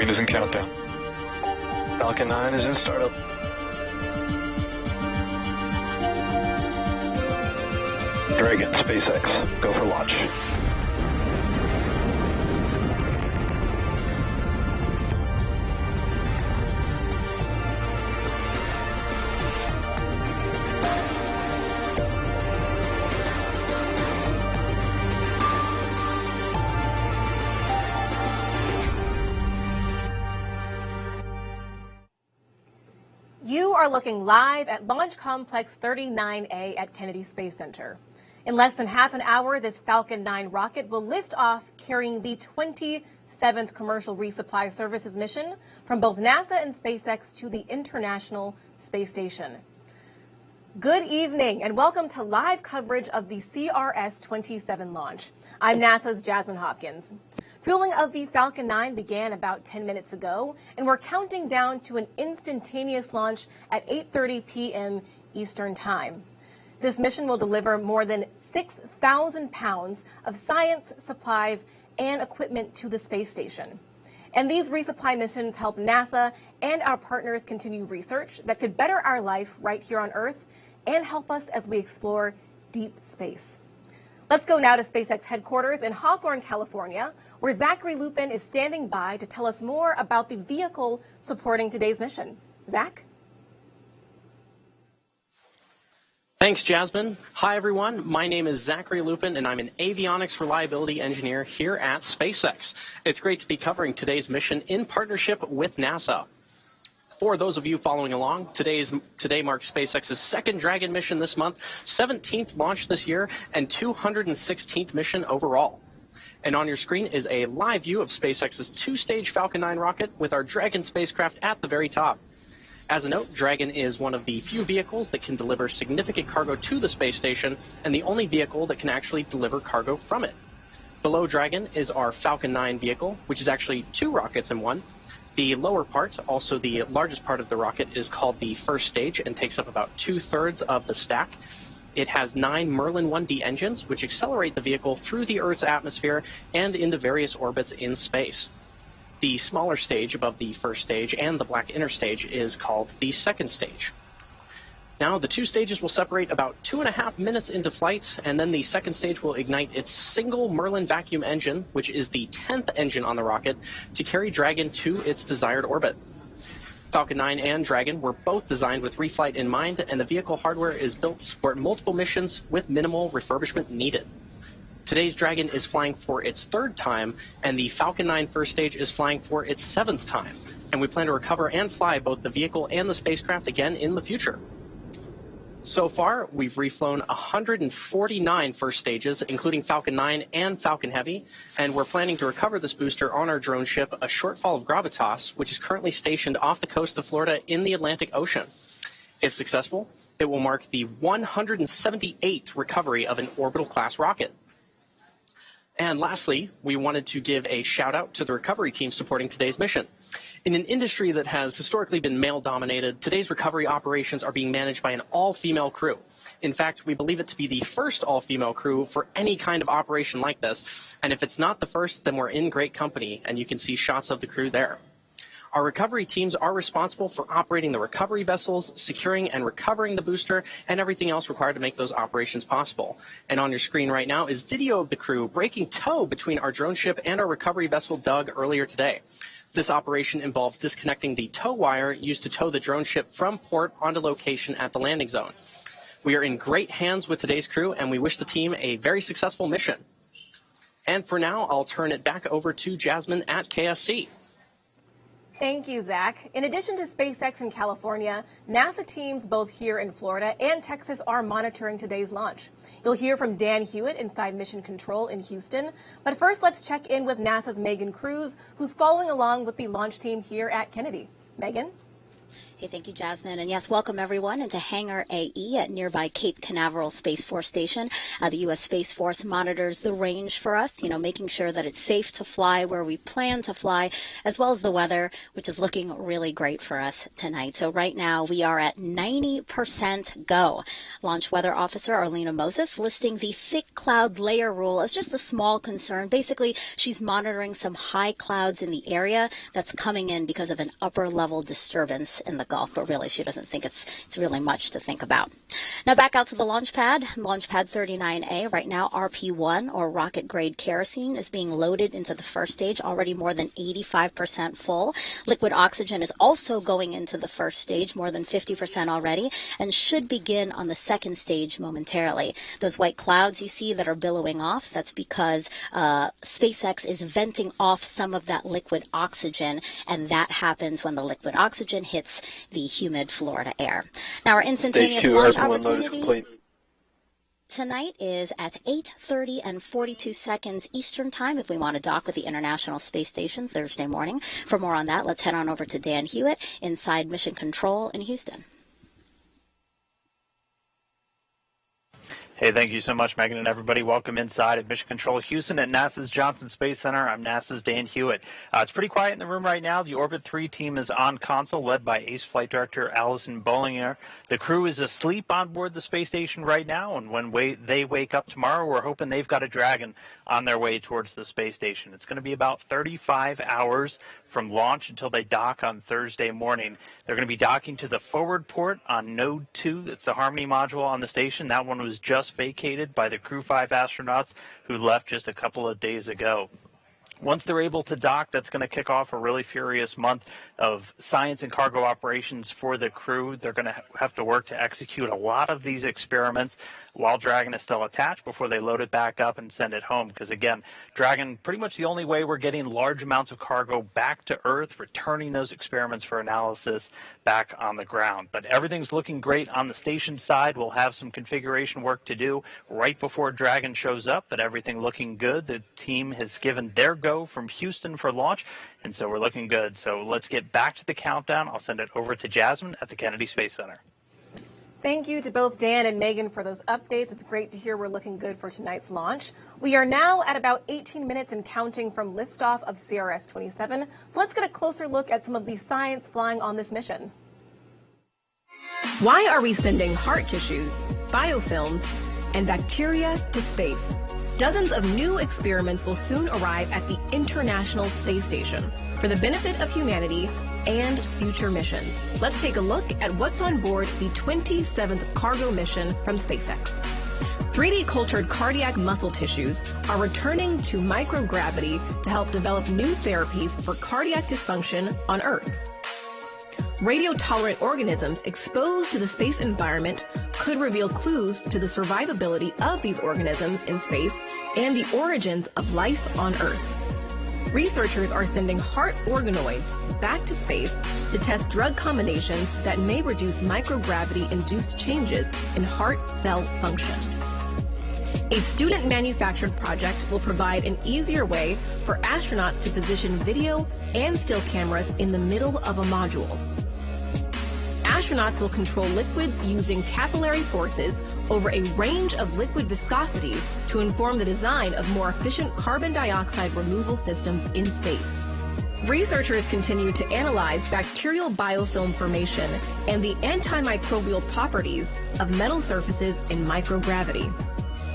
Dragon is in countdown. Falcon 9 is in startup. Dragon, SpaceX, go for launch. You are looking live at Launch Complex 39A at Kennedy Space Center. In less than half an hour, this Falcon 9 rocket will lift off carrying the 27th Commercial Resupply Services mission from both NASA and SpaceX to the International Space Station. Good evening and welcome to live coverage of the X-Crs-27 launch. I'm NASA's Jasmine Hopkins. Fueling of the Falcon 9 began about 10 minutes ago, and we're counting down to an instantaneous launch at 8:30 p.m. Eastern Time. This mission will deliver more than 6,000 pounds of science, supplies, and equipment to the space station. And these resupply missions help NASA and our partners continue research that could better our life right here on Earth and help us as we explore deep space. Let's go now to SpaceX headquarters in Hawthorne, California, where Zachary Lupin is standing by to tell us more about the vehicle supporting today's mission. Zach? Thanks, Jasmine. Hi, everyone. My name is Zachary Lupin, and I'm an avionics reliability engineer here at SpaceX. It's great to be covering today's mission in partnership with NASA. For those of you following along, today marks SpaceX's second Dragon mission this month, 17th launch this year, and 216th mission overall. And on your screen is a live view of SpaceX's two-stage Falcon 9 rocket with our Dragon spacecraft at the very top. As a note, Dragon is one of the few vehicles that can deliver significant cargo to the space station and the only vehicle that can actually deliver cargo from it. Below Dragon is our Falcon 9 vehicle, which is actually two rockets in one. The lower part, also the largest part of the rocket, is called the first stage and takes up about 2/3 of the stack. It has 9 Merlin 1D engines, which accelerate the vehicle through the Earth's atmosphere and into various orbits in space. The smaller stage above the first stage and the black inner stage is called the second stage. Now, the two stages will separate about 2.5 minutes into flight, and then the second stage will ignite its single Merlin vacuum engine, which is the 10th engine on the rocket, to carry Dragon to its desired orbit. Falcon 9 and Dragon were both designed with reflight in mind, and the vehicle hardware is built to support multiple missions with minimal refurbishment needed. Today's Dragon is flying for its third time, and the Falcon 9 first stage is flying for its 7th time. And we plan to recover and fly both the vehicle and the spacecraft again in the future. So far, we've reflown 149 first stages, including Falcon 9 and Falcon Heavy, and we're planning to recover this booster on our drone ship, a Shortfall of Gravitas, which is currently stationed off the coast of Florida in the Atlantic Ocean. If successful, it will mark the 178th recovery of an orbital-class rocket. And lastly, we wanted to give a shout-out to the recovery team supporting today's mission. In an industry that has historically been male-dominated, today's recovery operations are being managed by an all-female crew. In fact, we believe it to be the first all-female crew for any kind of operation like this. And if it's not the first, then we're in great company, and you can see shots of the crew there. Our recovery teams are responsible for operating the recovery vessels, securing and recovering the booster, and everything else required to make those operations possible. And on your screen right now is video of the crew breaking tow between our drone ship and our recovery vessel dug earlier today. This operation involves disconnecting the tow wire used to tow the drone ship from port onto location at the landing zone. We are in great hands with today's crew, and we wish the team a very successful mission. And for now, I'll turn it back over to Jasmine at KSC. Thank you, Zach. In addition to SpaceX in California, NASA teams both here in Florida and Texas are monitoring today's launch. You'll hear from Dan Hewitt inside Mission Control in Houston. But first, let's check in with NASA's Megan Cruz, who's following along with the launch team here at Kennedy. Megan? Hey, thank you, Jasmine. And yes, welcome everyone into Hangar AE at nearby Cape Canaveral Space Force Station. The U.S. Space Force monitors the range for us, making sure that it's safe to fly where we plan to fly, as well as the weather, which is looking really great for us tonight. So right now we are at 90% go. Launch Weather Officer Arlena Moses listing the thick cloud layer rule as just a small concern. Basically, she's monitoring some high clouds in the area that's coming in because of an upper level disturbance in the Gulf, but really she doesn't think it's really much to think about. Now back out to the launch pad 39A. Right now RP1 or rocket grade kerosene is being loaded into the first stage, already more than 85% full. Liquid oxygen is also going into the first stage, more than 50% already, and should begin on the second stage momentarily. Those white clouds you see that are billowing off, that's because SpaceX is venting off some of that liquid oxygen, and that happens when the liquid oxygen hits the humid Florida air. Now our instantaneous launch opportunity tonight is at 8:30 and 42 seconds Eastern Time if we want to dock with the International Space Station Thursday morning. For more on that, let's head on over to Dan Hewitt inside Mission Control in Houston. Hey, thank you so much, Megan, and everybody. Welcome inside at Mission Control Houston at NASA's Johnson Space Center. I'm NASA's Dan Hewitt. It's pretty quiet in the room right now. The Orbit 3 team is on console, led by Ace Flight Director Allison Bollinger. The crew is asleep on board the space station right now, and when they wake up tomorrow, we're hoping they've got a Dragon on their way towards the space station. It's going to be about 35 hours from launch until they dock on Thursday morning. They're going to be docking to the forward port on Node 2. It's the Harmony module on the station. That one was just vacated by the Crew 5 astronauts who left just a couple of days ago. Once they're able to dock, that's going to kick off a really furious month of science and cargo operations for the crew. They're going to have to work to execute a lot of these experiments while Dragon is still attached before they load it back up and send it home. Because again, Dragon, pretty much the only way we're getting large amounts of cargo back to Earth, returning those experiments for analysis back on the ground. But everything's looking great on the station side. We'll have some configuration work to do right before Dragon shows up, but everything looking good. The team has given their go from Houston for launch, and so we're looking good. So let's get back to the countdown. I'll send it over to Jasmine at the Kennedy Space Center. Thank you to both Dan and Megan for those updates. It's great to hear we're looking good for tonight's launch. We are now at about 18 minutes and counting from liftoff of CRS-27. So let's get a closer look at some of the science flying on this mission. Why are we sending heart tissues, biofilms, and bacteria to space? Dozens of new experiments will soon arrive at the International Space Station for the benefit of humanity and future missions. Let's take a look at what's on board the 27th Cargo mission from SpaceX. 3D cultured cardiac muscle tissues are returning to microgravity to help develop new therapies for cardiac dysfunction on Earth. Radio-tolerant organisms exposed to the space environment could reveal clues to the survivability of these organisms in space and the origins of life on Earth. Researchers are sending heart organoids back to space to test drug combinations that may reduce microgravity-induced changes in heart cell function. A student-manufactured project will provide an easier way for astronauts to position video and still cameras in the middle of a module. Astronauts will control liquids using capillary forces over a range of liquid viscosities to inform the design of more efficient carbon dioxide removal systems in space. Researchers continue to analyze bacterial biofilm formation and the antimicrobial properties of metal surfaces in microgravity.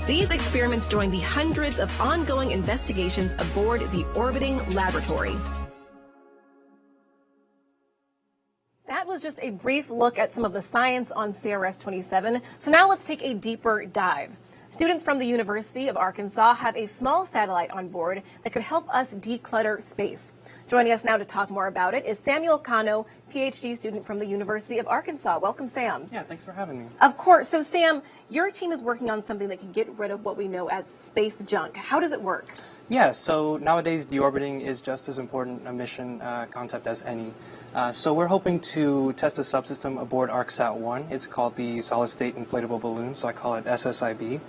These experiments join the hundreds of ongoing investigations aboard the orbiting laboratory. That was just a brief look at some of the science on CRS-27. So now let's take a deeper dive. Students from the University of Arkansas have a small satellite on board that could help us declutter space. Joining us now to talk more about it is Samuel Cano, PhD student from the University of Arkansas. Welcome, Sam. Yeah, thanks for having me. Of course. So, Sam, your team is working on something that can get rid of what we know as space junk. How does it work? Yeah, so nowadays deorbiting is just as important a mission concept as any. So we're hoping to test a subsystem aboard ArcSat-1. It's called the Solid State Inflatable Balloon, so I call it SSIB.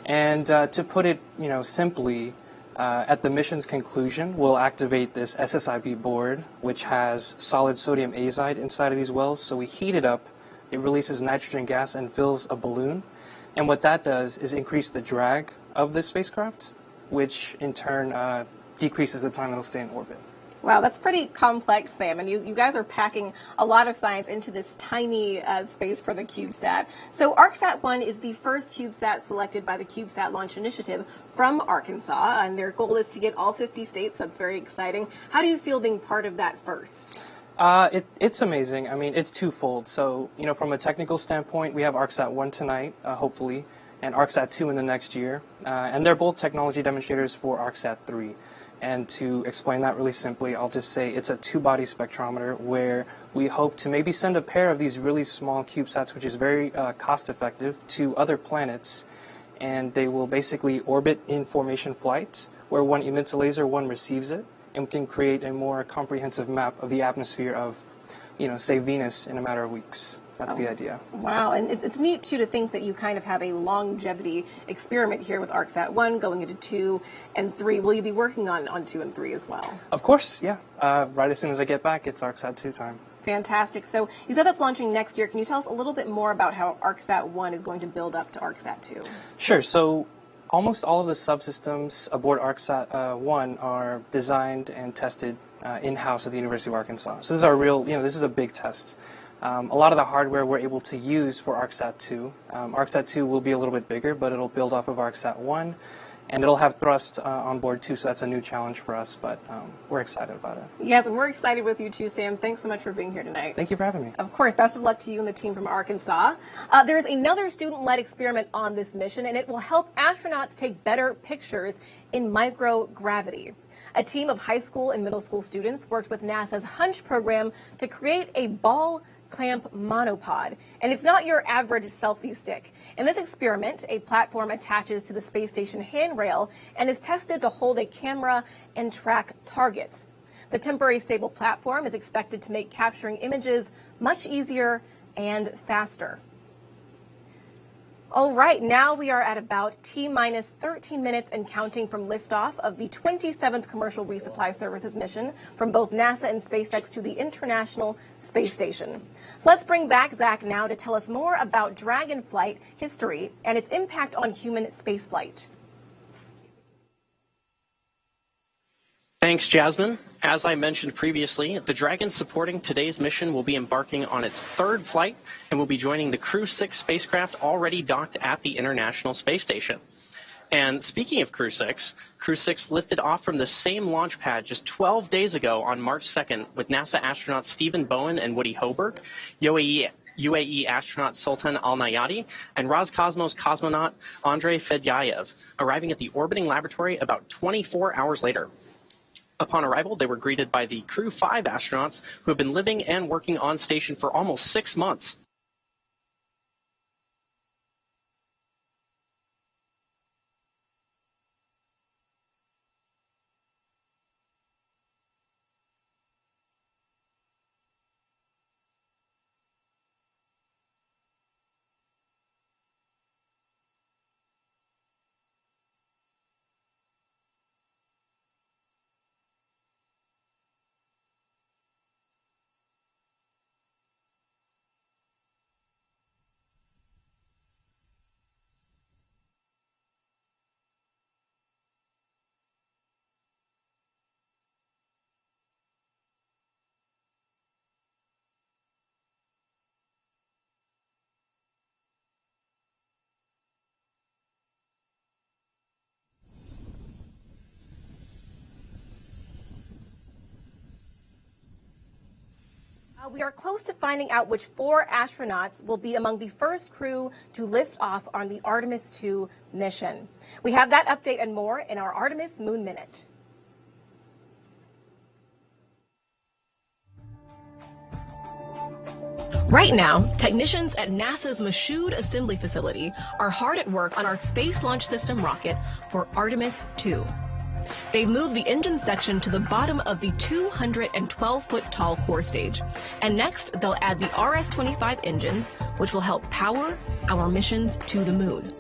And to put it, simply, At the mission's conclusion, we'll activate this SSIB board, which has solid sodium azide inside of these wells. So we heat it up, it releases nitrogen gas and fills a balloon. And what that does is increase the drag of the spacecraft, which in turn decreases the time it'll stay in orbit. Wow, that's pretty complex, Sam, and you guys are packing a lot of science into this tiny space for the CubeSat. So ArcSat-1 is the first CubeSat selected by the CubeSat Launch Initiative from Arkansas, and their goal is to get all 50 states. That's very exciting. How do you feel being part of that first? It's amazing. I memean, it's twofold. So, you know, from a technical standpoint, we have ArcSat-1 tonight, hopefully, and ArcSat-2 in the next year. And they're both technology demonstrators for ArcSat-3. And to explain that really simply, I'll just say it's a two-body spectrometer where we hope to maybe send a pair of these really small CubeSats, which is very cost-effective, to other planets. And they will basically orbit in formation flights, where one emits a laser, one receives it, and can create a more comprehensive map of the atmosphere of, you know, say Venus in a matter of weeks. That's the idea. Wow, and it's neat, too, to think that you kind of have a longevity experiment here with ArcSat-1 going into 2 and 3. Will you be working on 2 and 3 as well? Of course, yeah. Right as soon as I get back, it's ArcSat-2 time. Fantastic. So you said that's launching next year. Can you tell us a little bit more about how ArcSat-1 is going to build up to ArcSat-2? Sure. So almost all of the subsystems aboard ArcSat-1 are designed and tested in-house at the University of Arkansas. So this is our real, you know, this is a big test. A lot of the hardware we're able to use for ArcSat-2. ArcSat-2 will be a little bit bigger, but it'll build off of ArcSat-1, and it'll have thrust on board too, so that's a new challenge for us, but we're excited about it. Yes, and we're excited with you too, Sam. Thanks so much for being here tonight. Thank you for having me. Of course, best of luck to you and the team from Arkansas. There's another student-led experiment on this mission, and it will help astronauts take better pictures in microgravity. A team of high school and middle school students worked with NASA's Hunch program to create a ball clamp monopod, and it's not your average selfie stick. In this experiment, a platform attaches to the space station handrail and is tested to hold a camera and track targets. The temporary stable platform is expected to make capturing images much easier and faster. All right, now we are at about T-minus 13 minutes and counting from liftoff of the 27th Commercial Resupply Services mission from both NASA and SpaceX to the International Space Station. So let's bring back Zach now to tell us more about Dragonflight history and its impact on human spaceflight. Thanks, Jasmine. As I mentioned previously, the Dragon supporting today's mission will be embarking on its third flight and will be joining the Crew-6 spacecraft already docked at the International Space Station. And speaking of Crew-6, Crew-6 lifted off from the same launch pad just 12 days ago on March 2nd with NASA astronauts Stephen Bowen and Woody Hoberg, UAE astronaut Sultan Al-Nayati, and Roscosmos cosmonaut Andrei Fedyaev, arriving at the orbiting laboratory about 24 hours later. Upon arrival, they were greeted by the Crew-5 astronauts who have been living and working on station for almost 6 months. We are close to finding out which 4 astronauts will be among the first crew to lift off on the Artemis II mission. We have that update and more in our Artemis Moon Minute. Right now, technicians at NASA's Michoud Assembly Facility are hard at work on our Space Launch System rocket for Artemis II. They've moved the engine section to the bottom of the 212-foot tall core stage. And next, they'll add the RS-25 engines, which will help power our missions to the moon.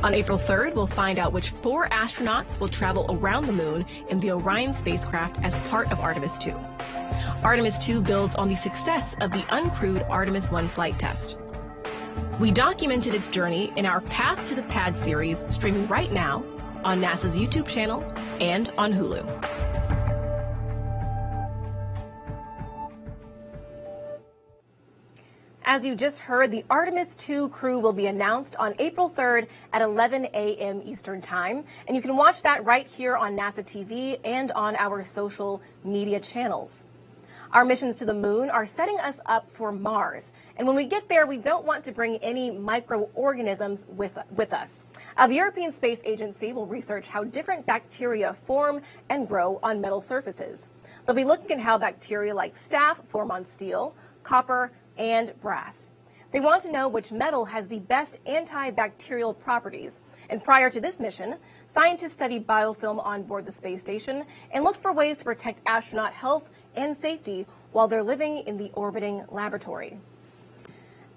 On April 3rd, we'll find out which 4 astronauts will travel around the moon in the Orion spacecraft as part of Artemis 2. Artemis 2 builds on the success of the uncrewed Artemis 1 flight test. We documented its journey in our Path to the Pad series, streaming right now on NASA's YouTube channel and on Hulu. As you just heard, the Artemis 2 crew will be announced on April 3rd at 11 a.m. Eastern Time. And you can watch that right here on NASA TV and on our social media channels. Our missions to the moon are setting us up for Mars. And when we get there, we don't want to bring any microorganisms with us. The European Space Agency will research how different bacteria form and grow on metal surfaces. They'll be looking at how bacteria like staph form on steel, copper, and brass. They want to know which metal has the best antibacterial properties. And prior to this mission, scientists studied biofilm on board the space station and looked for ways to protect astronaut health and safety while they're living in the orbiting laboratory.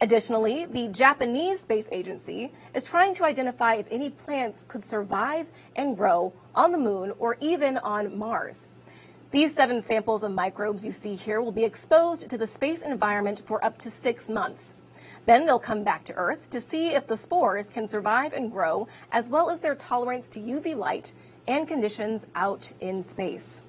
Additionally, the Japanese Space Agency is trying to identify if any plants could survive and grow on the moon or even on Mars. These 7 samples of microbes you see here will be exposed to the space environment for up to 6 months. Then they'll come back to Earth to see if the spores can survive and grow, as well as their tolerance to UV light and conditions out in space.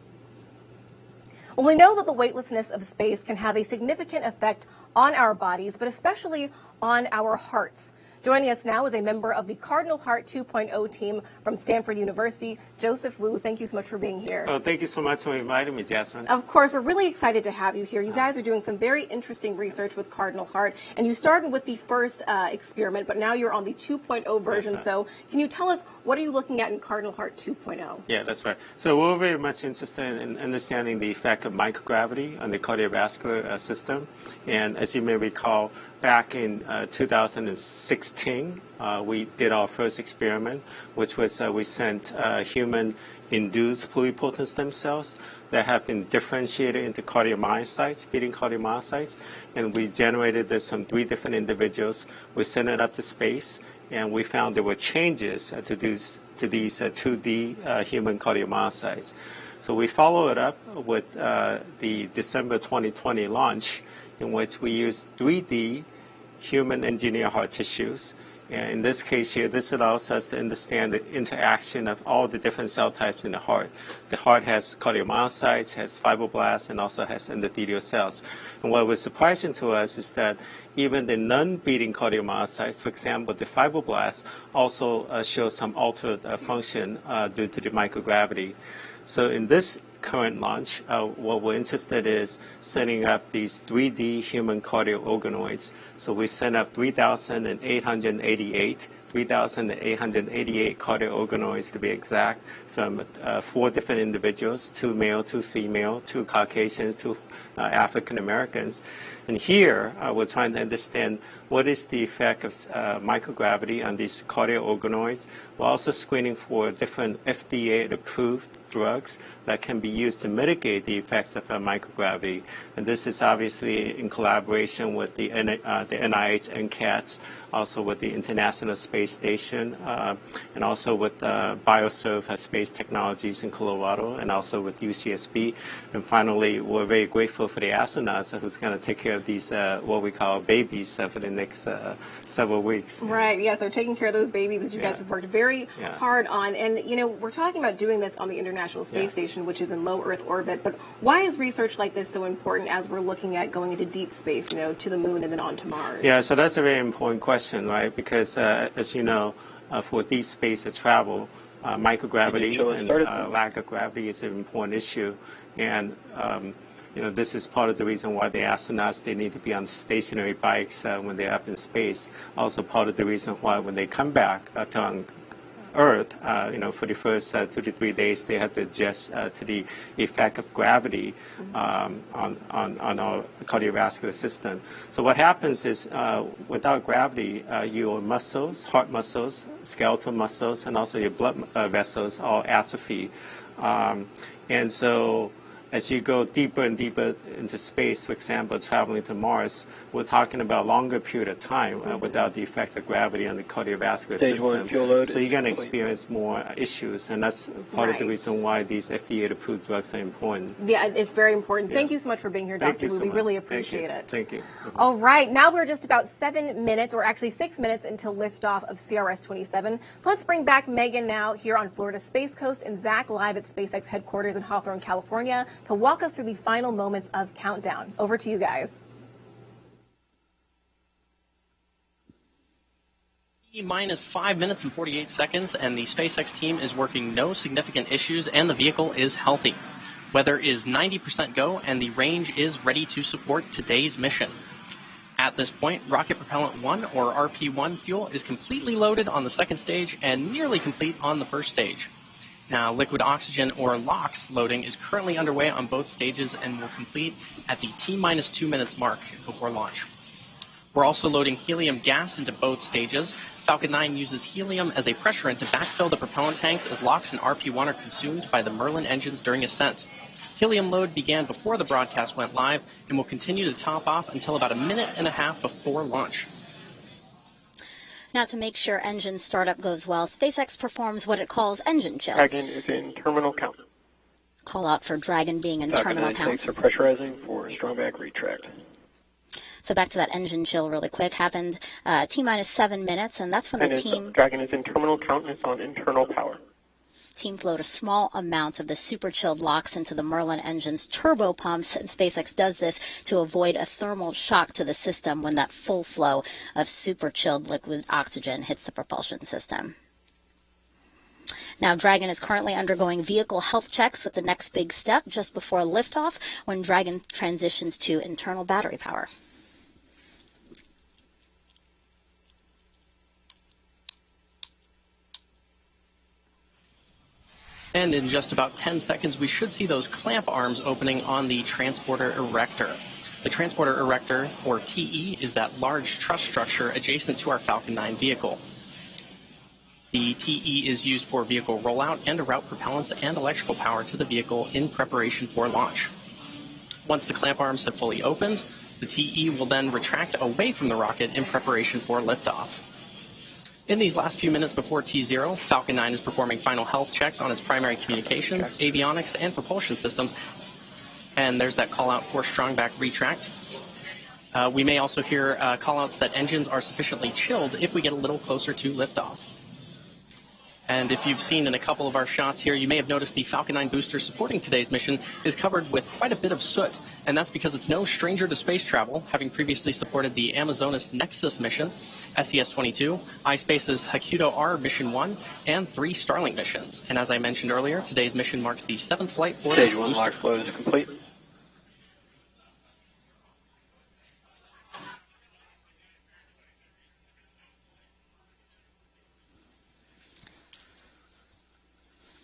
Well, we know that the weightlessness of space can have a significant effect on our bodies, but especially on our hearts. Joining us now is a member of the Cardinal Heart 2.0 team from Stanford University, Joseph Wu. Thank you so much for being here. Oh, thank you so much for inviting me, Jasmine. Of course, we're really excited to have you here. You guys are doing some very interesting research with Cardinal Heart, and you started with the first experiment, but now you're on the 2.0 version. Right. So can you tell us, what are you looking at in Cardinal Heart 2.0? Yeah, that's right. So we're very much interested in understanding the effect of microgravity on the cardiovascular system. And as you may recall, back in 2016, we did our first experiment, which was we sent human-induced pluripotent stem cells that have been differentiated into cardiomyocytes, beating cardiomyocytes, and we generated this from 3 different individuals. We sent it up to space, and we found there were changes to these 2D human cardiomyocytes. So we followed it up with the December 2020 launch, in which we used 3D human engineered heart tissues. And in this case here, this allows us to understand the interaction of all the different cell types in the heart. The heart has cardiomyocytes, has fibroblasts, and also has endothelial cells. And what was surprising to us is that even the non-beating cardiomyocytes, for example, the fibroblasts, also show some altered function due to the microgravity. So in this current launch, what we're interested in is setting up these 3D human cardio organoids. So we sent up 3,888 cardio organoids to be exact, from 4 different individuals, 2 male, 2 female, 2 Caucasians, 2 African Americans. And here, we're trying to understand what is the effect of microgravity on these cardio organoids. We're also screening for different FDA-approved drugs that can be used to mitigate the effects of microgravity. And this is obviously in collaboration with the NIH NCATS, also with the International Space Station, and also with BioServe Space Technologies in Colorado, and also with UCSB. And finally, we're very grateful for the astronauts who's going to take care of these, what we call babies, for the next several weeks. Right, yes, they're taking care of those babies that you guys have worked very hard on. And, you know, we're talking about doing this on the International Space Station, which is in low Earth orbit. But why is research like this so important as we're looking at going into deep space, you know, to the moon and then on to Mars? Yeah, so that's a very important question, right? Because, as you know, for deep space travel, microgravity and lack of gravity is an important issue. And you know, this is part of the reason why the astronauts, they need to be on stationary bikes when they're up in space. Also part of the reason why when they come back to Earth, you know, for the first 2 to 3 days, they have to adjust to the effect of gravity on our cardiovascular system. So what happens is, without gravity, your muscles, heart muscles, skeletal muscles, and also your blood vessels all atrophy. And so as you go deeper and deeper into space, for example, traveling to Mars, we're talking about a longer period of time without the effects of gravity on the cardiovascular Stage one, system. fuel load So you're going to complete. experience more issues, and that's part of the Right. reason why these FDA-approved drugs are important. Yeah, it's very important. Thank Yeah. you so much for being here, Thank Dr. you Wu. so We much. really Thank you. appreciate it. Thank you. All right, now we're just about 7 minutes, or actually 6 minutes, until liftoff of CRS-27. So let's bring back Megan now here on Florida Space Coast and Zach live at SpaceX headquarters in Hawthorne, California, to walk us through the final moments of countdown. Over to you guys. Minus 5 minutes and 48 seconds, and the SpaceX team is working no significant issues, and the vehicle is healthy. Weather is 90% go, and the range is ready to support today's mission. At this point, Rocket Propellant 1, or RP1 fuel, is completely loaded on the second stage and nearly complete on the first stage. Now, liquid oxygen, or LOX, loading is currently underway on both stages and will complete at the T-minus 2 minutes mark before launch. We're also loading helium gas into both stages. Falcon 9 uses helium as a pressurant to backfill the propellant tanks as LOX and RP1 are consumed by the Merlin engines during ascent. Helium load began before the broadcast went live and will continue to top off until about a minute and a half before launch. Now, to make sure engine startup goes well, SpaceX performs what it calls engine chill. Dragon is in terminal count. Call out for Dragon being in Falcon terminal 9 count. tanks are pressurizing for strong back retract. So back to that engine chill really quick. Happened T-minus 7 minutes, and that's when the team Dragon is in terminal count and it's on internal power. flowed a small amount of the super chilled LOX into the Merlin engine's turbo pumps, and SpaceX does this to avoid a thermal shock to the system when that full flow of super chilled liquid oxygen hits the propulsion system. Now, Dragon is currently undergoing vehicle health checks with the next big step just before liftoff, when Dragon transitions to internal battery power. And in just about 10 seconds, we should see those clamp arms opening on the transporter erector. The transporter erector, or TE, is that large truss structure adjacent to our Falcon 9 vehicle. The TE is used for vehicle rollout and to route propellants and electrical power to the vehicle in preparation for launch. Once the clamp arms have fully opened, the TE will then retract away from the rocket in preparation for liftoff. In these last few minutes before T0, Falcon 9 is performing final health checks on its primary communications, avionics, and propulsion systems. And there's that call out for strong back retract. We may also hear call outs that engines are sufficiently chilled if we get a little closer to liftoff. And if you've seen in a couple of our shots here, you may have noticed the Falcon 9 booster supporting today's mission is covered with quite a bit of soot. And that's because it's no stranger to space travel, having previously supported the Amazonas Nexus mission, SES-22, iSpace's Hakuto R Mission 1, and 3 Starlink missions. And as I mentioned earlier, today's mission marks the 7th flight for this Stage 1 booster. LOX load is complete.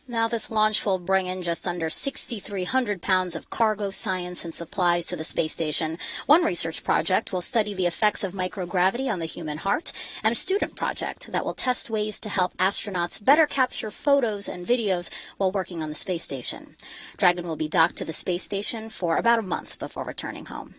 Now, this launch will bring in just under 6,300 pounds of cargo, science, and supplies to the space station. One research project will study the effects of microgravity on the human heart, and a student project that will test ways to help astronauts better capture photos and videos while working on the space station. Dragon will be docked to the space station for about a month before returning home.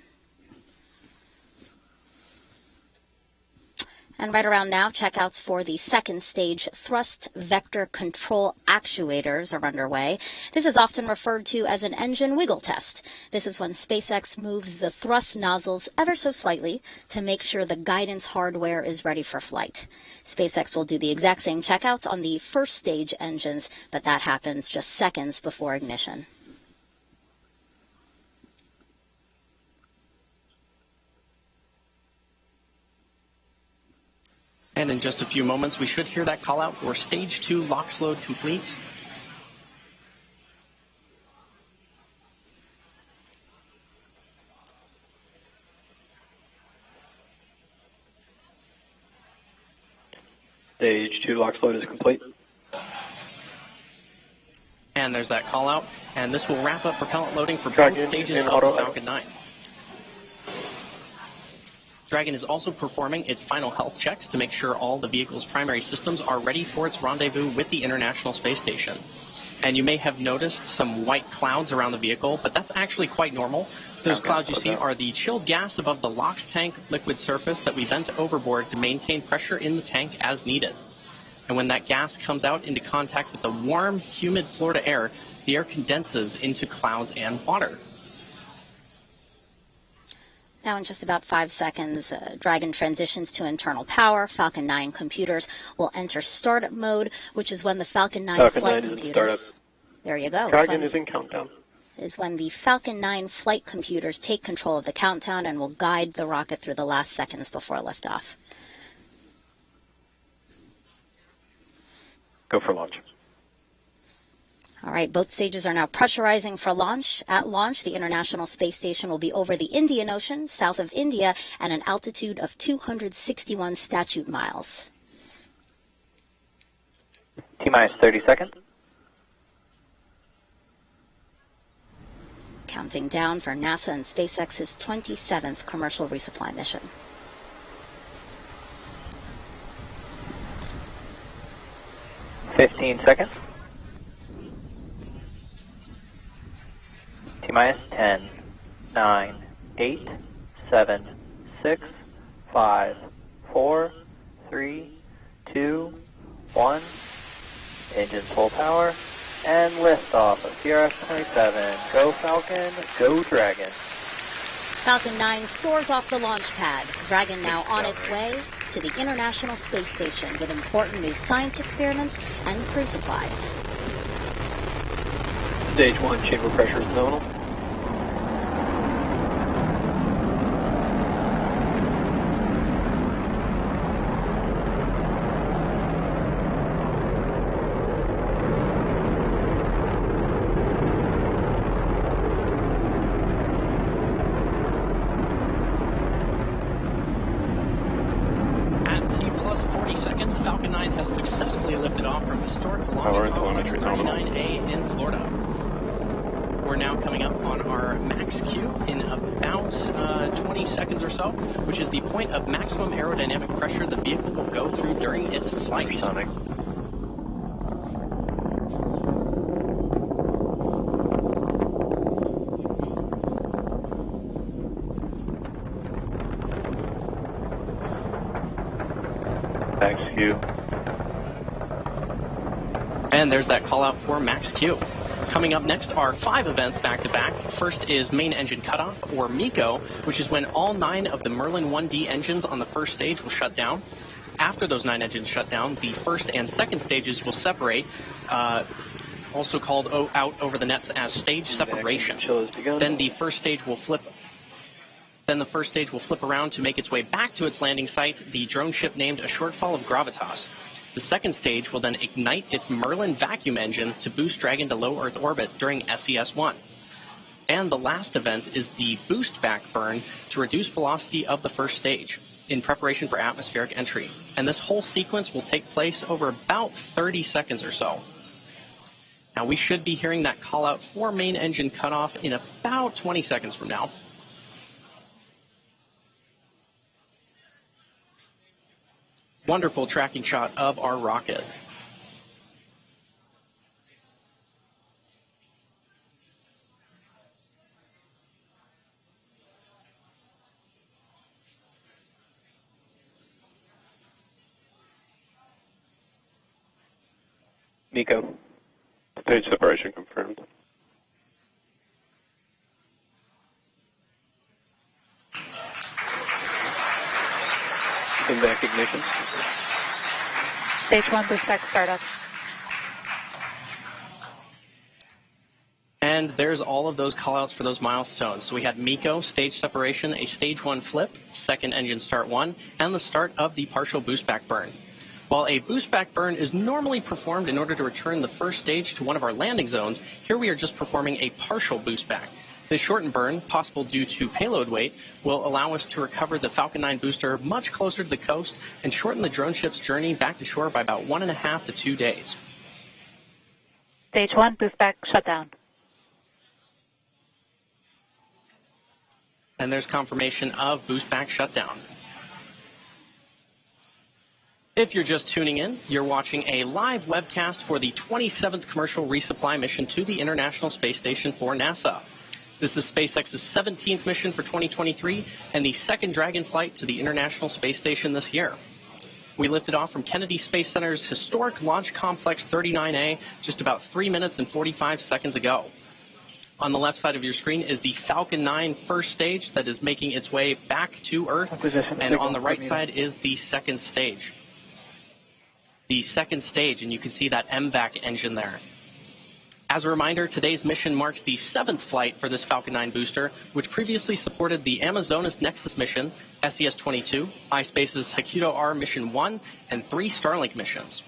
And right around now, checkouts for the second stage thrust vector control actuators are underway. This is often referred to as an engine wiggle test. This is when SpaceX moves the thrust nozzles ever so slightly to make sure the guidance hardware is ready for flight. SpaceX will do the exact same checkouts on the first stage engines, but that happens just seconds before ignition. And in just a few moments, we should hear that call out for Stage 2 LOX load complete. Stage 2 LOX load is complete. And there's that call out. And this will wrap up propellant loading for Dragon both stages in of auto the Falcon 9. Dragon is also performing its final health checks to make sure all the vehicle's primary systems are ready for its rendezvous with the International Space Station. And you may have noticed some white clouds around the vehicle, but that's actually quite normal. Those clouds you see are the chilled gas above the LOX tank liquid surface that we vent overboard to maintain pressure in the tank as needed. And when that gas comes out into contact with the warm, humid Florida air, the air condenses into clouds and water. Now in just about 5 seconds, Dragon transitions to internal power. Falcon 9 computers will enter startup mode, which is when the Falcon 9 flight computers... There you go. Dragon is in countdown. Is when the Falcon 9 flight computers take control of the countdown and will guide the rocket through the last seconds before liftoff. Go for launch. All right, both stages are now pressurizing for launch. At launch, the International Space Station will be over the Indian Ocean, south of India, at an altitude of 261 statute miles. T-minus 30 seconds. Counting down for NASA and SpaceX's 27th commercial resupply mission. $15 seconds. T-minus 10, 9, 8, 7, 6, 5, 4, 3, 2, 1. Engines full power. And liftoff of X-Crs-27. Go Falcon, go Dragon. Falcon 9 soars off the launch pad. Dragon now on its way to the International Space Station with important new science experiments and crew supplies. Stage 1 chamber pressure is nominal. Falcon 9 has successfully lifted off from historic launch complex 39A in Florida. We're now coming up on our max Q in about 20 seconds or so, which is the point of maximum aerodynamic pressure the vehicle will go through during its flight. Sonic. Max Q. And there's that call out for Max Q. Coming up next are 5 events back-to-back. First is main engine cutoff, or MECO, which is when all 9 of the Merlin 1D engines on the first stage will shut down. After those 9 engines shut down, the first and second stages will separate, also called out over the nets as stage separation. Then the first stage will flip around to make its way back to its landing site, the drone ship named A Shortfall of Gravitas. The second stage will then ignite its Merlin vacuum engine to boost Dragon to low Earth orbit during SES-1. And the last event is the boost back burn to reduce velocity of the first stage in preparation for atmospheric entry. And this whole sequence will take place over about 30 seconds or so. Now we should be hearing that call out for main engine cutoff in about 20 seconds from now. Wonderful tracking shot of our rocket. MECO. Stage separation confirmed. Back ignition. Stage 1 boost back startup. And there's all of those callouts for those milestones. So we had MECO, stage separation, a stage 1 flip, second engine start 1, and the start of the partial boost back burn. While a boost back burn is normally performed in order to return the first stage to one of our landing zones, here we are just performing a partial boost back. This shortened burn, possible due to payload weight, will allow us to recover the Falcon 9 booster much closer to the coast and shorten the drone ship's journey back to shore by about 1.5 to 2 days. Stage 1 boost back shutdown. And there's confirmation of boost back shutdown. If you're just tuning in, you're watching a live webcast for the 27th commercial resupply mission to the International Space Station for NASA. This is SpaceX's 17th mission for 2023 and the second Dragon flight to the International Space Station this year. We lifted off from Kennedy Space Center's historic Launch Complex 39A just about 3 minutes and 45 seconds ago. On the left side of your screen is the Falcon 9 first stage that is making its way back to Earth, and on the right side is the second stage. The second stage, and you can see that MVAC engine there. As a reminder, today's mission marks the 7th flight for this Falcon 9 booster, which previously supported the Amazonas Nexus mission, SES-22, iSpace's Hakuto R Mission 1, and 3 Starlink missions.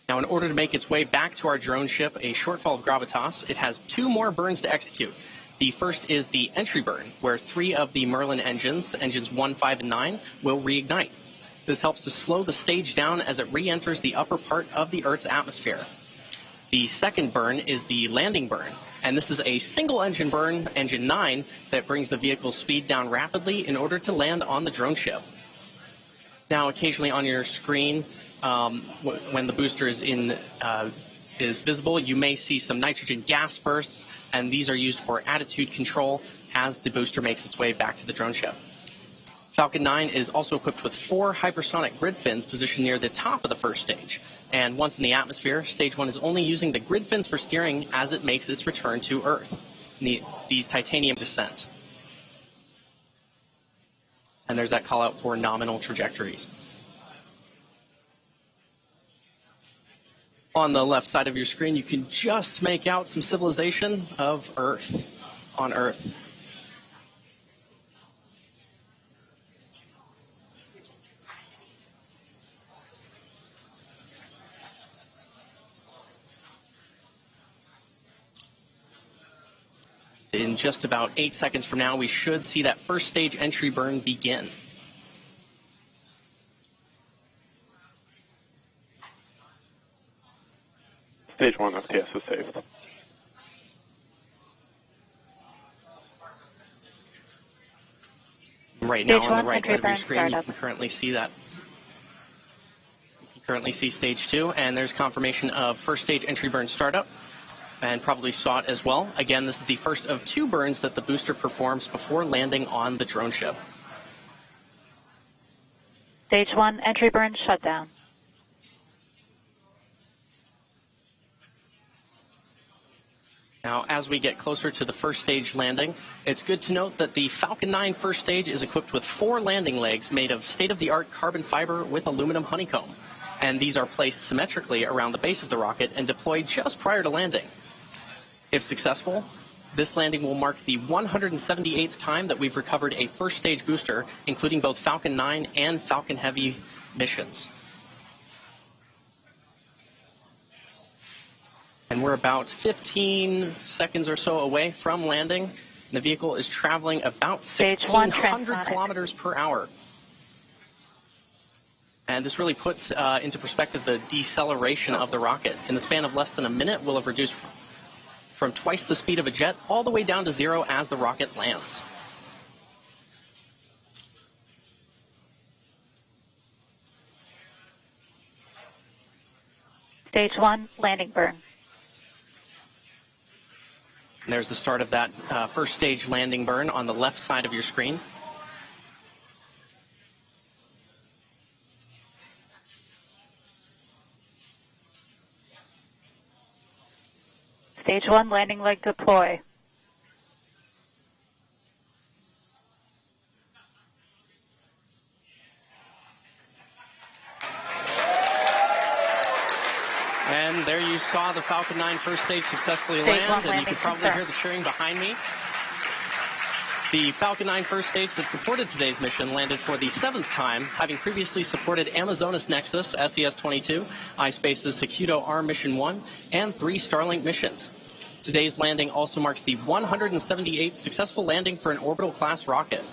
Now, in order to make its way back to our drone ship, a shortfall of gravitas, it has 2 more burns to execute. The first is the entry burn, where 3 of the Merlin engines 1, 5, and 9, will reignite. This helps to slow the stage down as it re-enters the upper part of the Earth's atmosphere. The second burn is the landing burn, and this is a single engine burn, engine 9, that brings the vehicle's speed down rapidly in order to land on the drone ship. Now, occasionally on your screen, when the booster is visible, you may see some nitrogen gas bursts, and these are used for attitude control as the booster makes its way back to the drone ship. Falcon 9 is also equipped with 4 hypersonic grid fins positioned near the top of the first stage. And once in the atmosphere, Stage 1 is only using the grid fins for steering as it makes its return to Earth, these titanium descent. And there's that call out for nominal trajectories. On the left side of your screen, you can just make out some civilization of Earth, on Earth. In just about 8 seconds from now, we should see that first stage entry burn begin. Stage 1 FTS is saved. Right now, on the right side of your screen, you can currently see that. You can currently see Stage 2, and there's confirmation of first stage entry burn startup. And probably saw it as well. Again, this is the first of 2 burns that the booster performs before landing on the drone ship. Stage 1 entry burn shutdown. Now, as we get closer to the first stage landing, it's good to note that the Falcon 9 first stage is equipped with 4 landing legs made of state-of-the-art carbon fiber with aluminum honeycomb. And these are placed symmetrically around the base of the rocket and deployed just prior to landing. If successful, this landing will mark the 178th time that we've recovered a first stage booster, including both Falcon 9 and Falcon Heavy missions. And we're about 15 seconds or so away from landing. The vehicle is traveling about 1,600 kilometers per hour. And this really puts into perspective the deceleration of the rocket. In the span of less than a minute, we'll have reduced from twice the speed of a jet all the way down to 0 as the rocket lands. Stage 1 landing burn. And there's the start of that first stage landing burn on the left side of your screen. Stage 1 landing leg deploy. And there you saw the Falcon 9 first stage successfully land, and you can probably hear the cheering behind me. The Falcon 9 first stage that supported today's mission landed for the 7th time, having previously supported Amazonas Nexus, SES-22, iSpace's Hakuto R Mission 1, and 3 Starlink missions. Today's landing also marks the 178th successful landing for an orbital-class rocket.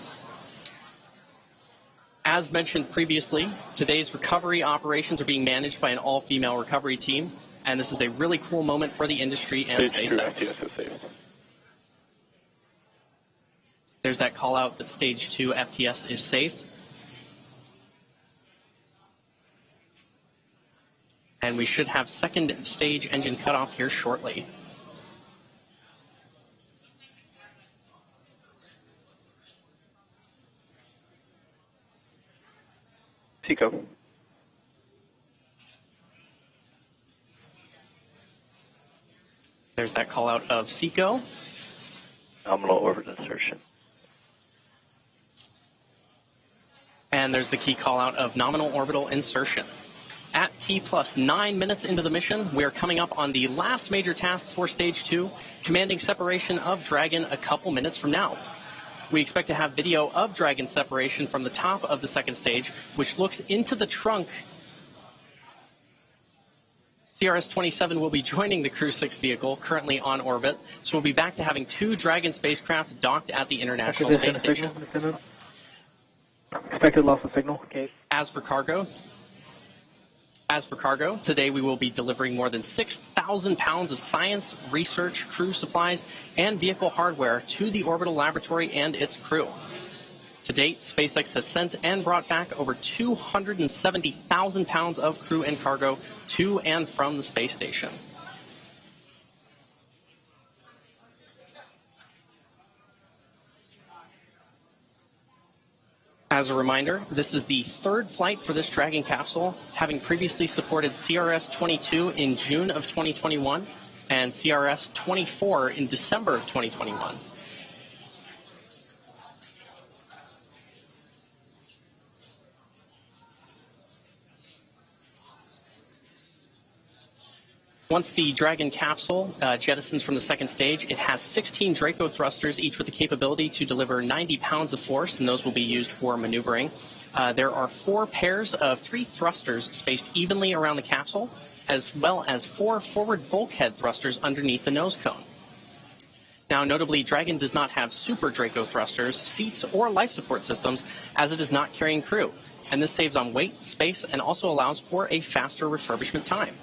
As mentioned previously, today's recovery operations are being managed by an all-female recovery team, and this is a really cool moment for the industry and SpaceX. There's that call out that Stage 2 FTS is saved. And we should have second stage engine cutoff here shortly. Seco. There's that call out of SECO. Nominal orbit insertion. And there's the key call out of nominal orbital insertion. At T plus 9 minutes into the mission, we're coming up on the last major task for Stage 2, commanding separation of Dragon a couple minutes from now. We expect to have video of Dragon separation from the top of the second stage, which looks into the trunk. X-Crs-27 will be joining the Crew 6 vehicle, currently on orbit, so we'll be back to having 2 Dragon spacecraft docked at the International Space Station. Expected loss of signal. Okay. As for cargo, today we will be delivering more than 6,000 pounds of science, research, crew supplies, and vehicle hardware to the orbital laboratory and its crew. To date, SpaceX has sent and brought back over 270,000 pounds of crew and cargo to and from the space station. As a reminder, this is the third flight for this Dragon capsule, having previously supported CRS-22 in June of 2021 and CRS-24 in December of 2021. Once the Dragon capsule jettisons from the second stage, it has 16 Draco thrusters, each with the capability to deliver 90 pounds of force, and those will be used for maneuvering. There are 4 pairs of 3 thrusters spaced evenly around the capsule, as well as 4 forward bulkhead thrusters underneath the nose cone. Now, notably, Dragon does not have super Draco thrusters, seats, or life support systems, as it is not carrying crew, and this saves on weight, space, and also allows for a faster refurbishment time.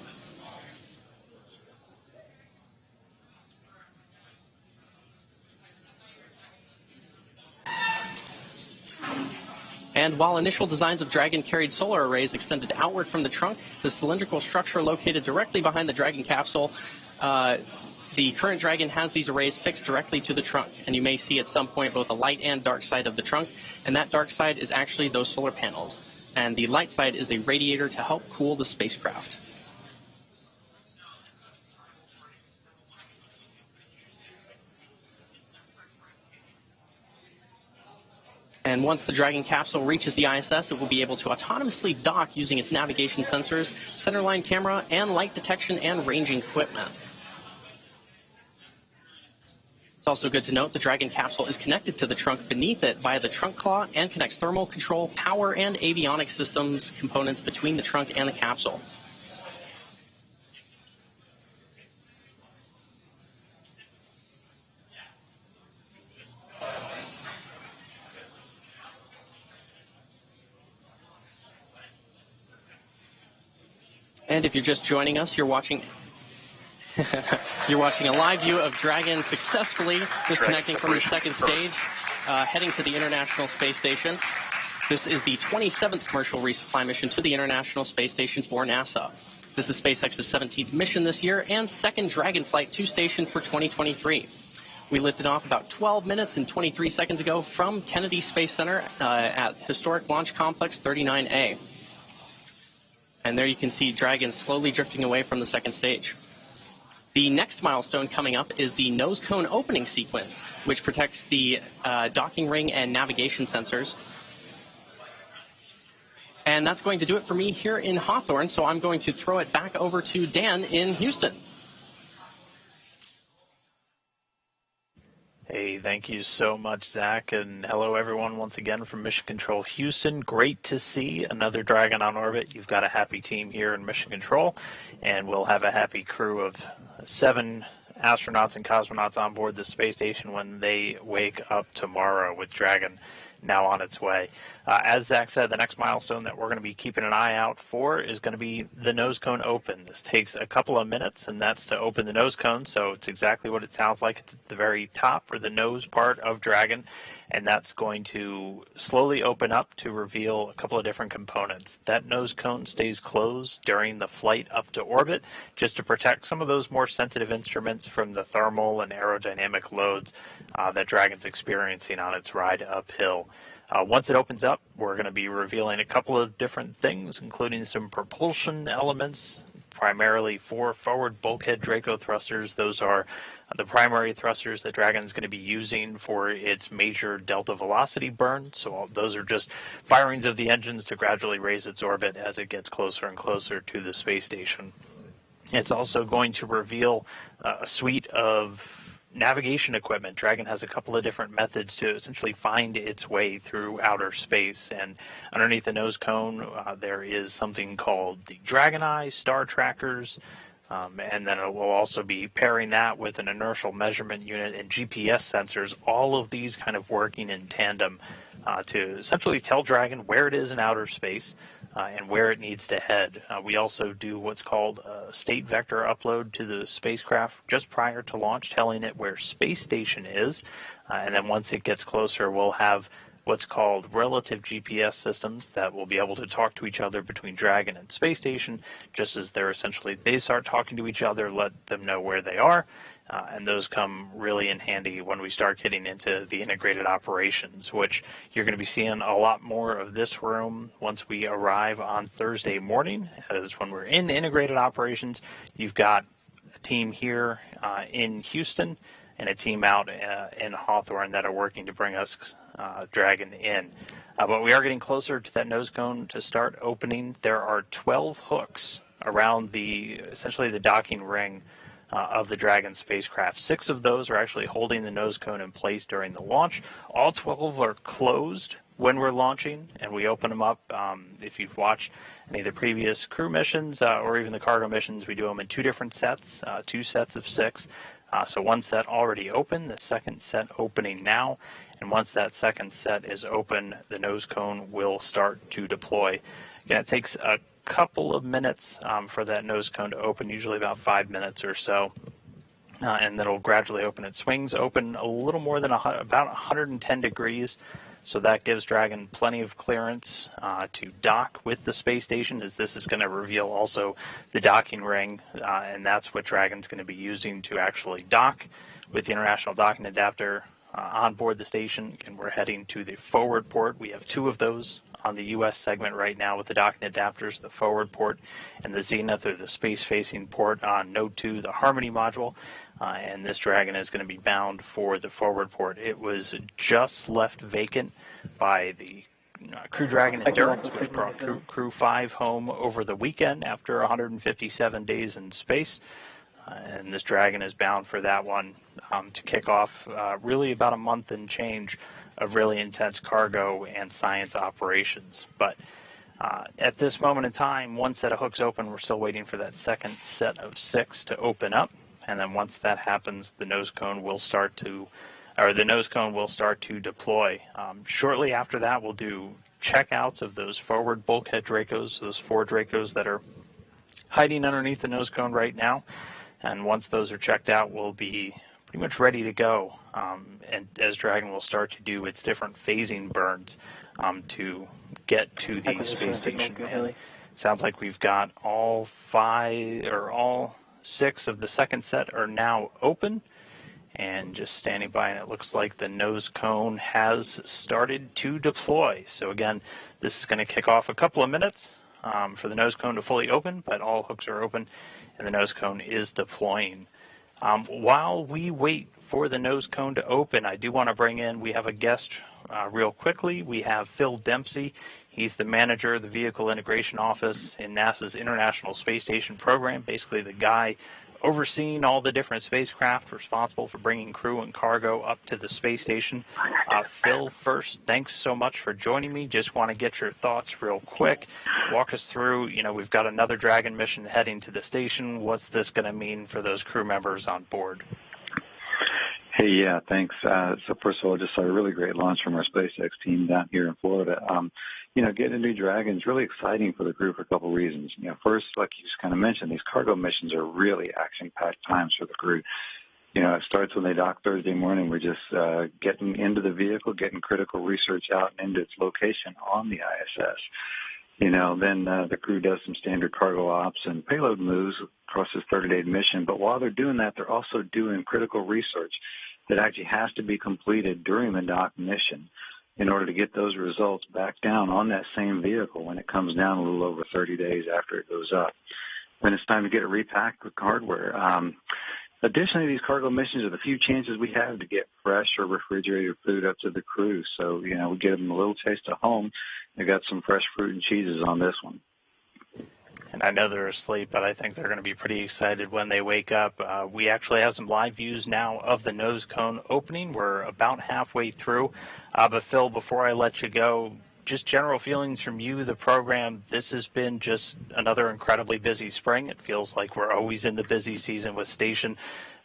And while initial designs of Dragon carried solar arrays extended outward from the trunk, the cylindrical structure located directly behind the Dragon capsule, the current Dragon has these arrays fixed directly to the trunk. And you may see at some point both a light and dark side of the trunk. And that dark side is actually those solar panels. And the light side is a radiator to help cool the spacecraft. And once the Dragon capsule reaches the ISS, it will be able to autonomously dock using its navigation sensors, centerline camera, and light detection and ranging equipment. It's also good to note the Dragon capsule is connected to the trunk beneath it via the trunk claw and connects thermal control, power, and avionics systems components between the trunk and the capsule. And if you're just joining us, you're watching a live view of Dragon successfully disconnecting from the second stage, heading to the International Space Station. This is the 27th commercial resupply mission to the International Space Station for NASA. This is SpaceX's 17th mission this year and second Dragon flight to station for 2023. We lifted off about 12 minutes and 23 seconds ago from Kennedy Space Center at historic Launch Complex 39A. And there you can see Dragon slowly drifting away from the second stage. The next milestone coming up is the nose cone opening sequence, which protects the docking ring and navigation sensors. And that's going to do it for me here in Hawthorne, so I'm going to throw it back over to Dan in Houston. Hey, thank you so much, Zach, and hello everyone once again from Mission Control Houston. Great to see another Dragon on orbit. You've got a happy team here in Mission Control, and we'll have a happy crew of 7 astronauts and cosmonauts on board the space station when they wake up tomorrow with Dragon now on its way. As Zach said, the next milestone that we're going to be keeping an eye out for is going to be the nose cone open. This takes a couple of minutes, and that's to open the nose cone, so it's exactly what it sounds like. It's at the very top, or the nose part of Dragon, and that's going to slowly open up to reveal a couple of different components. That nose cone stays closed during the flight up to orbit, just to protect some of those more sensitive instruments from the thermal and aerodynamic loads that Dragon's experiencing on its ride uphill. Once it opens up, we're going to be revealing a couple of different things, including some propulsion elements, primarily 4 forward bulkhead Draco thrusters. Those are the primary thrusters that Dragon is going to be using for its major delta velocity burn. So those are just firings of the engines to gradually raise its orbit as it gets closer and closer to the space station. It's also going to reveal a suite of navigation equipment. Dragon has a couple of different methods to essentially find its way through outer space, and underneath the nose cone there is something called the Dragon Eye, star trackers, and then it will also be pairing that with an inertial measurement unit and GPS sensors, all of these kind of working in tandem to essentially tell Dragon where it is in outer space and where it needs to head. We also do what's called a state vector upload to the spacecraft just prior to launch, telling it where space station is, and then once it gets closer, we'll have what's called relative GPS systems that will be able to talk to each other between Dragon and space station, just as they start talking to each other, let them know where they are. And those come really in handy when we start getting into the integrated operations, which you're going to be seeing a lot more of this room once we arrive on Thursday morning. As when we're in integrated operations, you've got a team here in Houston and a team out in Hawthorne that are working to bring us Dragon in. But we are getting closer to that nose cone to start opening. There are 12 hooks around essentially the docking ring of the Dragon spacecraft. 6 of those are actually holding the nose cone in place during the launch. All 12 are closed when we're launching, and we open them up. If you've watched any of the previous crew missions or even the cargo missions, we do them in 2 different sets, 2 sets of 6. So one set already open, the second set opening now, and once that second set is open, the nose cone will start to deploy. Again, it takes a couple of minutes for that nose cone to open, usually about 5 minutes or so, and then it'll gradually open. It swings open a little more than about 110 degrees, so that gives Dragon plenty of clearance to dock with the space station, as this is going to reveal also the docking ring, and that's what Dragon's going to be using to actually dock with the International Docking Adapter on board the station. And we're heading to the forward port. We have 2 of those on the U.S. segment right now with the docking adapters, the forward port and the Zenith, or the space-facing port on Node 2, the Harmony module. And this Dragon is going to be bound for the forward port. It was just left vacant by the Crew Dragon Endurance, which brought Crew 5 home over the weekend after 157 days in space. And this Dragon is bound for that one to kick off really about a month and change of really intense cargo and science operations. But at this moment in time, one set of hooks open. We're still waiting for that second set of 6 to open up, and then once that happens, the nose cone will start to deploy. Shortly after that, we'll do checkouts of those forward bulkhead Dracos, those 4 Dracos that are hiding underneath the nose cone right now. And once those are checked out, we'll be pretty much ready to go. And as Dragon will start to do its different phasing burns to get to the space station. And sounds like we've got all 6 of the second set are now open and just standing by, and it looks like the nose cone has started to deploy. So again, this is going to kick off a couple of minutes for the nose cone to fully open, but all hooks are open and the nose cone is deploying. While we wait for the nose cone to open, I do want to bring in, we have a guest real quickly. We have Phil Dempsey. He's the manager of the Vehicle Integration Office in NASA's International Space Station program, basically the guy overseeing all the different spacecraft responsible for bringing crew and cargo up to the space station. Phil, first, thanks so much for joining me. Just want to get your thoughts real quick. Walk us through, we've got another Dragon mission heading to the station. What's this going to mean for those crew members on board? Hey, yeah, thanks. So first of all, just saw a really great launch from our SpaceX team down here in Florida. Getting a new Dragon is really exciting for the group for a couple of reasons. First, like you just kind of mentioned, these cargo missions are really action-packed times for the crew. It starts when they dock Thursday morning. We're just getting into the vehicle, getting critical research out and into its location on the ISS. Then the crew does some standard cargo ops and payload moves across this 30-day mission. But while they're doing that, they're also doing critical research that actually has to be completed during the dock mission in order to get those results back down on that same vehicle when it comes down a little over 30 days after it goes up. Then it's time to get it repacked with hardware. Additionally, these cargo missions are the few chances we have to get fresh or refrigerated food up to the crew. So, we give them a little taste of home. They got some fresh fruit and cheeses on this one. And I know they're asleep, but I think they're going to be pretty excited when they wake up. We actually have some live views now of the nose cone opening. We're about halfway through. But Phil, before I let you go, just general feelings from you, the program. This has been just another incredibly busy spring. It feels like we're always in the busy season with Station.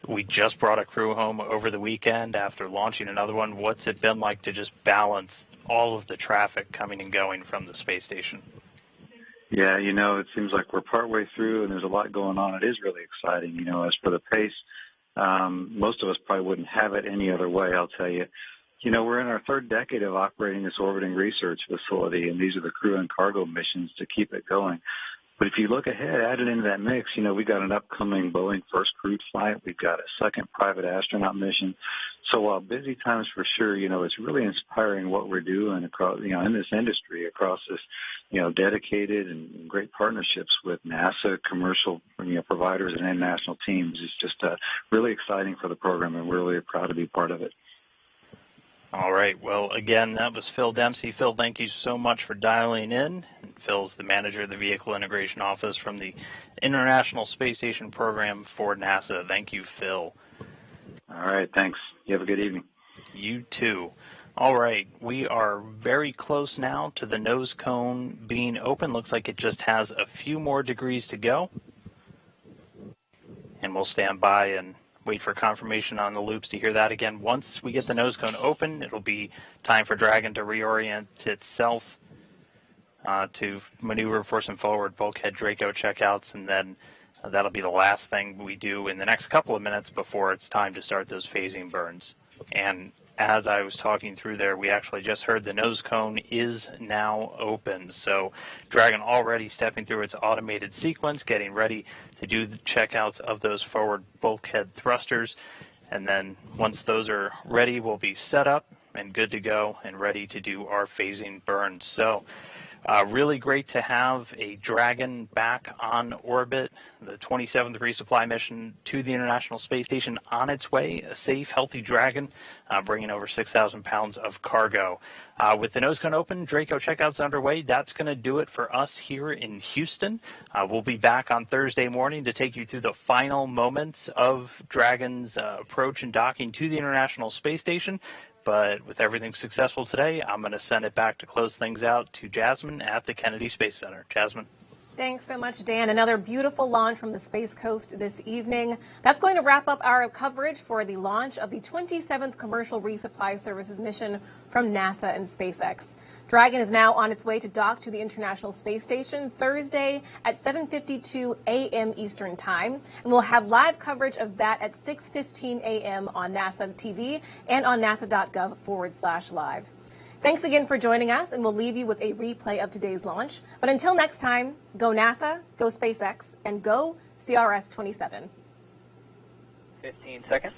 We just brought a crew home over the weekend after launching another one. What's it been like to just balance all of the traffic coming and going from the space station? Yeah, it seems like we're partway through and there's a lot going on. It is really exciting. As for the pace, most of us probably wouldn't have it any other way, I'll tell you. We're in our third decade of operating this orbiting research facility, and these are the crew and cargo missions to keep it going. But if you look ahead, added into that mix, we got an upcoming Boeing first crewed flight. We've got a second private astronaut mission. So while busy times for sure, it's really inspiring what we're doing across, in this industry across this, dedicated and great partnerships with NASA, commercial, providers and international teams. It's just really exciting for the program, and we're really proud to be part of it. All right. Well, again, that was Phil Dempsey. Phil, thank you so much for dialing in. Phil's the manager of the Vehicle Integration Office from the International Space Station Program for NASA. Thank you, Phil. All right. Thanks. You have a good evening. You too. All right. We are very close now to the nose cone being open. Looks like it just has a few more degrees to go. And we'll stand by and wait for confirmation on the loops to hear that again. Once we get the nose cone open, it'll be time for Dragon to reorient itself to maneuver for some forward bulkhead Draco checkouts, and then that'll be the last thing we do in the next couple of minutes before it's time to start those phasing burns. And as I was talking through there, we actually just heard the nose cone is now open. So Dragon already stepping through its automated sequence, getting ready to do the checkouts of those forward bulkhead thrusters. And then once those are ready, we'll be set up and good to go and ready to do our phasing burns. So really great to have a Dragon back on orbit, the 27th resupply mission to the International Space Station on its way, a safe, healthy Dragon, bringing over 6,000 pounds of cargo. With the nose cone open, Draco checkouts underway, that's going to do it for us here in Houston. We'll be back on Thursday morning to take you through the final moments of Dragon's approach and docking to the International Space Station. But with everything successful today, I'm going to send it back to close things out to Jasmine at the Kennedy Space Center. Jasmine. Thanks so much, Dan. Another beautiful launch from the Space Coast this evening. That's going to wrap up our coverage for the launch of the 27th Commercial Resupply Services mission from NASA and SpaceX. Dragon is now on its way to dock to the International Space Station Thursday at 7:52 a.m. Eastern Time. And we'll have live coverage of that at 6:15 a.m. on NASA TV and on nasa.gov/live. Thanks again for joining us, and we'll leave you with a replay of today's launch. But until next time, go NASA, go SpaceX, and go CRS-27. 15 seconds.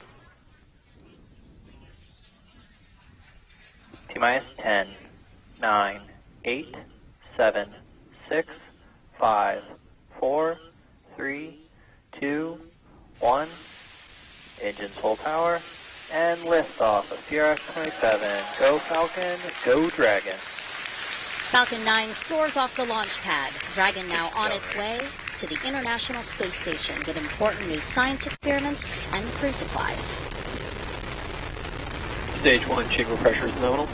T-minus 10, 9, 8, 7, 6, 5, 4, 3, 2, 1. Engines full power. And liftoff of CRS-27. Go Falcon, go Dragon. Falcon 9 soars off the launch pad. Dragon now on its way to the International Space Station with important new science experiments and crew supplies. Stage 1 chamber pressure is nominal.